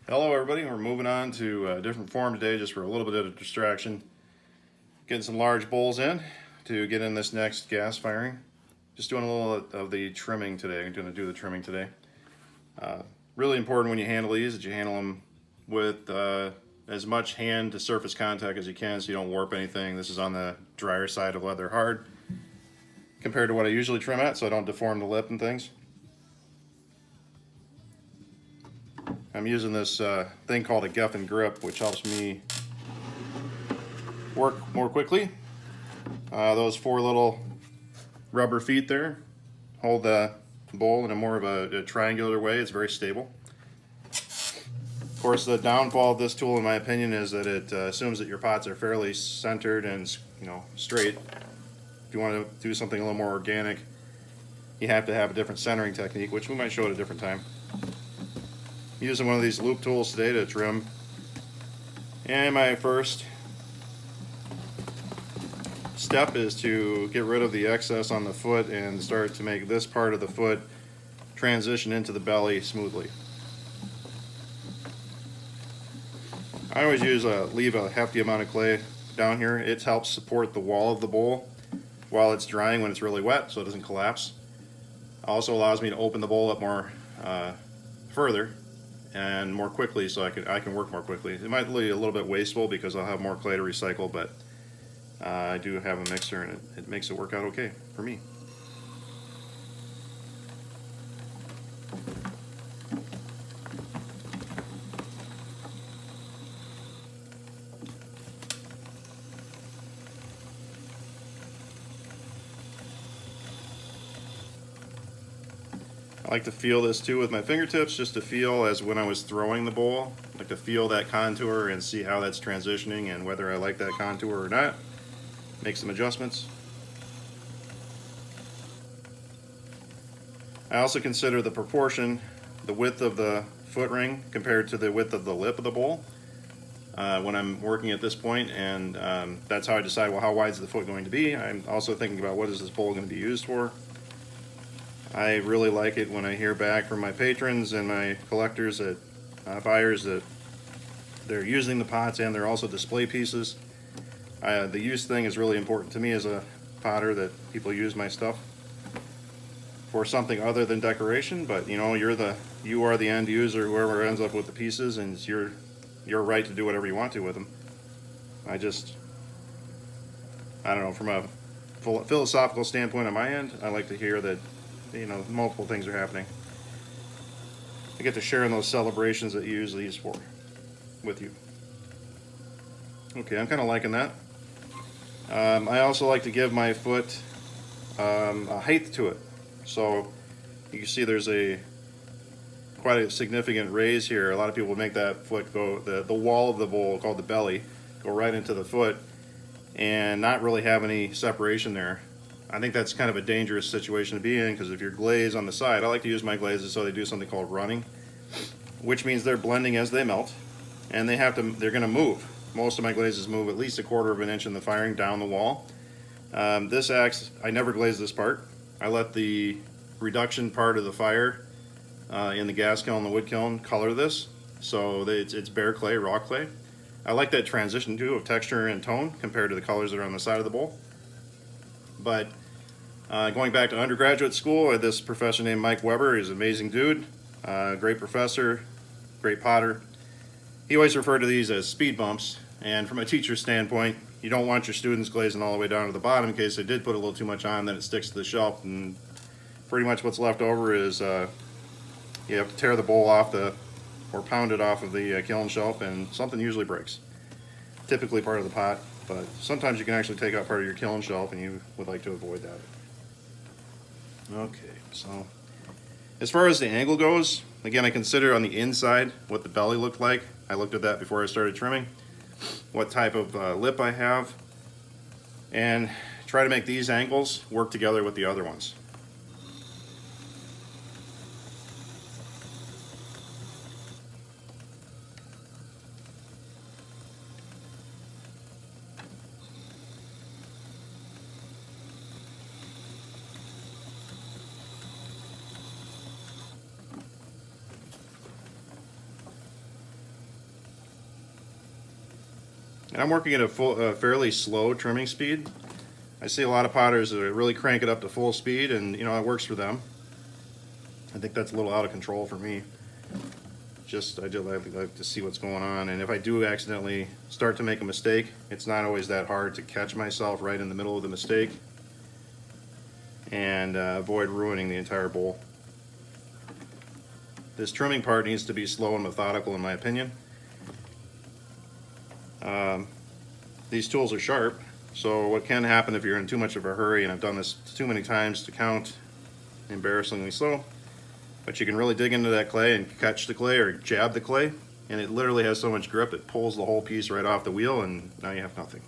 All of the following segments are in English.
Hello everybody, we're moving on to a different form today just for a little bit of a distraction. Getting some large bowls in to get in this next gas firing. Just doing a little of the trimming today. I'm going to do the trimming today. Really important when you handle these that you handle them with as much hand to surface contact as you can so you don't warp anything. This is on the drier side of leather hard compared to what I usually trim at so I don't deform the lip and things. I'm using this thing called a Geffen grip, which helps me work more quickly. Those four little rubber feet there hold the bowl in a more of a triangular way. It's very stable. Of course, the downfall of this tool, in my opinion, is that it assumes that your pots are fairly centered and straight. If you want to do something a little more organic, you have to have a different centering technique, which we might show at a different time. Using one of these loop tools today to trim. And my first step is to get rid of the excess on the foot and start to make this part of the foot transition into the belly smoothly. I always leave a hefty amount of clay down here. It helps support the wall of the bowl while it's drying when it's really wet so it doesn't collapse. Also allows me to open the bowl up more further and more quickly so I can work more quickly. It might be a little bit wasteful because I'll have more clay to recycle, but I do have a mixer and it makes it work out okay for me. I like to feel this too with my fingertips, just to feel as when I was throwing the bowl. I like to feel that contour and see how that's transitioning and whether I like that contour or not. Make some adjustments. I also consider the proportion, the width of the foot ring compared to the width of the lip of the bowl when I'm working at this point, and that's how I decide, well, how wide is the foot going to be. I'm also thinking about what is this bowl going to be used for. I really like it when I hear back from my patrons and my collectors, that buyers, that they're using the pots and they're also display pieces. The use thing is really important to me as a potter, that people use my stuff for something other than decoration. But you are the end user, whoever ends up with the pieces, and it's your right to do whatever you want to with them. I don't know, from a philosophical standpoint on my end, I like to hear that multiple things are happening. I get to share in those celebrations that you use these for with you. Okay, I'm kind of liking that. I also like to give my foot a height to it. So you can see there's quite a significant raise here. A lot of people make that foot go, the wall of the bowl, called the belly, go right into the foot and not really have any separation there. I think that's kind of a dangerous situation to be in, because if you're glazed on the side, I like to use my glazes so they do something called running, which means they're blending as they melt, and they're going to move. Most of my glazes move at least 1/4 of an inch in the firing down the wall. This axe, I never glaze this part. I let the reduction part of the fire in the gas kiln, the wood kiln, color this, so that it's bare clay, raw clay. I like that transition too of texture and tone compared to the colors that are on the side of the bowl. But going back to undergraduate school, I had this professor named Mike Weber. He's an amazing dude, great professor, great potter. He always referred to these as speed bumps, and from a teacher's standpoint, you don't want your students glazing all the way down to the bottom in case they did put a little too much on, then it sticks to the shelf, and pretty much what's left over is you have to tear the bowl off or pound it off of the kiln shelf, and something usually breaks. Typically part of the pot, but sometimes you can actually take out part of your kiln shelf, and you would like to avoid that. Okay, so as far as the angle goes, again, I consider on the inside what the belly looked like. I looked at that before I started trimming, what type of lip I have, and try to make these angles work together with the other ones. And I'm working at a fairly slow trimming speed. I see a lot of potters that really crank it up to full speed, and you know, it works for them. I think that's a little out of control for me. I do like to see what's going on, and if I do accidentally start to make a mistake, it's not always that hard to catch myself right in the middle of the mistake and avoid ruining the entire bowl. This trimming part needs to be slow and methodical in my opinion. These tools are sharp, so what can happen if you're in too much of a hurry, and I've done this too many times to count, embarrassingly slow, but you can really dig into that clay and catch the clay or jab the clay, and it literally has so much grip it pulls the whole piece right off the wheel, and now you have nothing.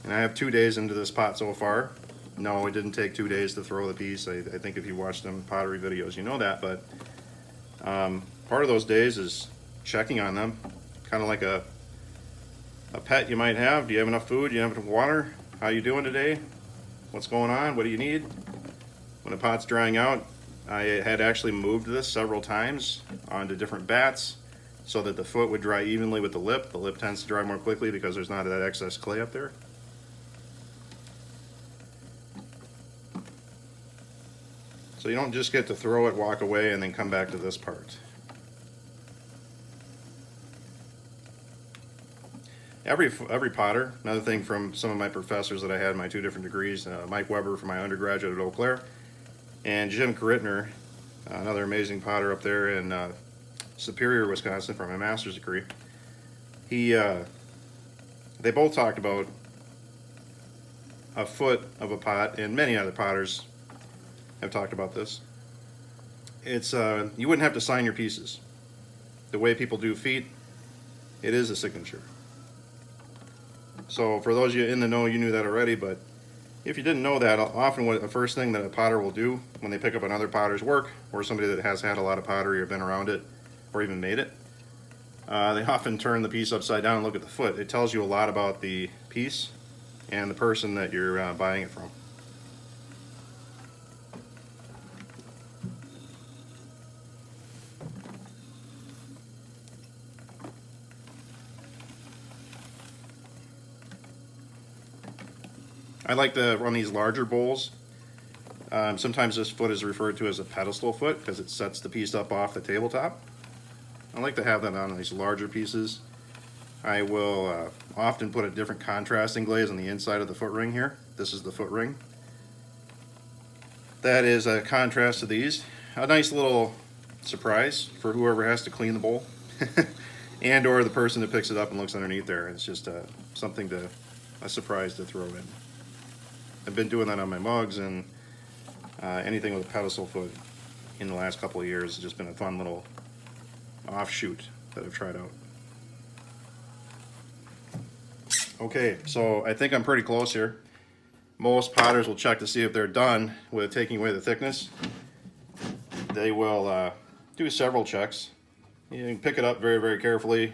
And I have 2 days into this pot so far. No, it didn't take 2 days to throw the piece. I think if you watch them pottery videos you know that, but part of those days is checking on them, kind of like a pet you might have. Do you have enough food? Do you have enough water? How you doing today? What's going on? What do you need? When the pot's drying out, I had actually moved this several times onto different bats so that the foot would dry evenly with the lip. The lip tends to dry more quickly because there's not that excess clay up there. So you don't just get to throw it, walk away, and then come back to this part. Every potter, another thing from some of my professors that I had in my 2 different degrees, Mike Weber from my undergraduate at Eau Claire, and Jim Karitner, another amazing potter up there in Superior, Wisconsin, for my master's degree. They both talked about a foot of a pot, and many other potters have talked about this. It's you wouldn't have to sign your pieces. The way people do feet, it is a signature. So for those of you in the know, you knew that already, but if you didn't know that, often the first thing that a potter will do when they pick up another potter's work, or somebody that has had a lot of pottery or been around it, or even made it, they often turn the piece upside down and look at the foot. It tells you a lot about the piece and the person that you're buying it from. I like to run these larger bowls. Sometimes this foot is referred to as a pedestal foot because it sets the piece up off the tabletop. I like to have that on these larger pieces. I will often put a different contrasting glaze on the inside of the foot ring here. This is the foot ring. That is a contrast to these. A nice little surprise for whoever has to clean the bowl and or the person that picks it up and looks underneath there. It's just something a surprise to throw in. I've been doing that on my mugs and anything with a pedestal foot in the last couple of years. It's just been a fun little offshoot that I've tried out. Okay, so I think I'm pretty close here. Most potters will check to see if they're done with taking away the thickness. They will do several checks. You can pick it up very, very carefully,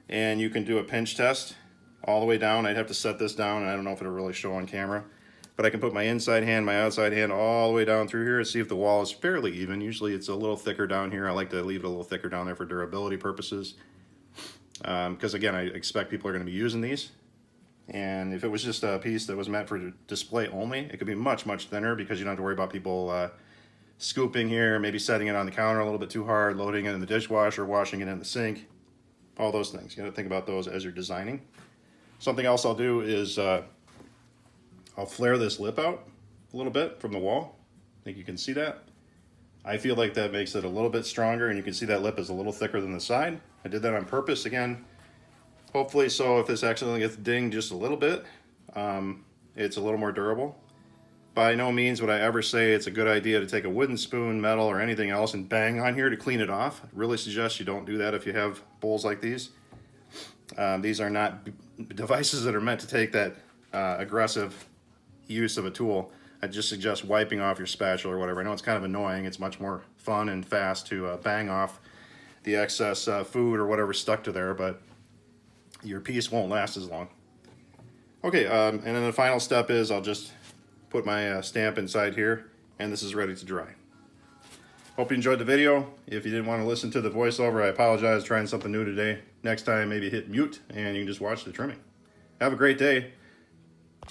and you can do a pinch test all the way down. I'd have to set this down, and I don't know if it'll really show on camera. But I can put my inside hand, my outside hand all the way down through here and see if the wall is fairly even. Usually it's a little thicker down here. I like to leave it a little thicker down there for durability purposes. Because again, I expect people are going to be using these. And if it was just a piece that was meant for display only, it could be much, much thinner because you don't have to worry about people scooping here, maybe setting it on the counter a little bit too hard, loading it in the dishwasher, washing it in the sink, all those things. You got to think about those as you're designing. Something else I'll do is I'll flare this lip out a little bit from the wall. I think you can see that. I feel like that makes it a little bit stronger, and you can see that lip is a little thicker than the side. I did that on purpose, again, hopefully so if this accidentally gets dinged just a little bit, it's a little more durable. By no means would I ever say it's a good idea to take a wooden spoon, metal, or anything else and bang on here to clean it off. I really suggest you don't do that if you have bowls like these. These are not devices that are meant to take that aggressive use of a tool. I just suggest wiping off your spatula or whatever. I know it's kind of annoying. It's much more fun and fast to bang off the excess food or whatever stuck to there, but your piece won't last as long. Okay, and then the final step is I'll just put my stamp inside here, and this is ready to dry. Hope you enjoyed the video. If you didn't want to listen to the voiceover, I apologize. Trying something new today. Next time, maybe hit mute and you can just watch the trimming. Have a great day.